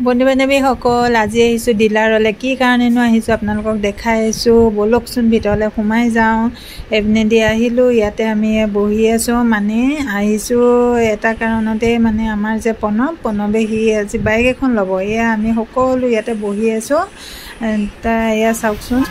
বন্ধু বান্ধৱীসকল আজি আহিছোঁ ডিলাৰলৈ। কি কাৰণেনো আহিছোঁ আপোনালোকক দেখাই আহিছোঁ। ব'লকচোন ভিতৰলৈ সোমাই যাওঁ। এইপিনেদি আহিলোঁ, ইয়াতে আমি বহি আছোঁ। মানে আহিছোঁ এটা কাৰণতে, মানে আমাৰ যে প্ৰণৱে সি আজি বাইক এখন ল'ব। এয়া আমি সকলো ইয়াতে বহি আছোঁ। এয়া চাওকচোন।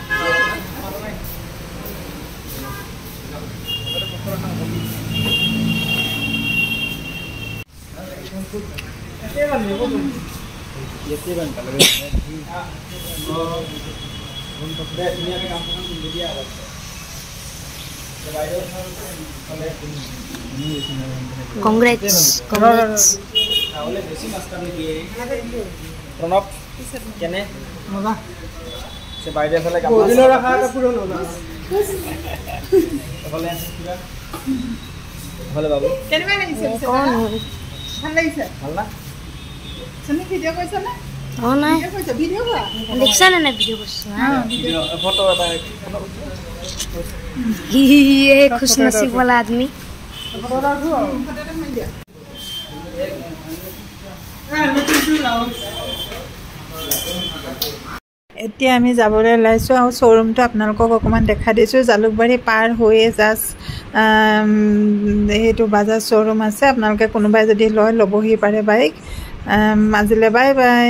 Congrats. Pranab, kene? Mama. Se baide phale kam. Bodino rakha ta puro nona. Phale আছে কিবা? phale babu. কেনেবা লাগিছে? Kon. ভাল লাগিছে? ভাল না? তুমি ভিডিও কৰিছা না? Oh nahi. ভিডিও কৰা? Dekha na video korchu. Video photo eta ये खुश नसीब वाला आदमी। ফটো ৰাখো। ফটোটা মাৰি দিয়া। এতিয়া আমি যাবলৈ ওলাইছোঁ আৰু শ্ব'ৰুমটো আপোনালোকক অকণমান দেখাই দিছোঁ। জালুকবাৰী পাৰ হৈয়ে জাষ্ট সেইটো বাজাজ শ্ব'ৰুম আছে। আপোনালোকে কোনোবাই যদি লয় ল'বহি পাৰে বাইক। আজিলৈ বাই বাই।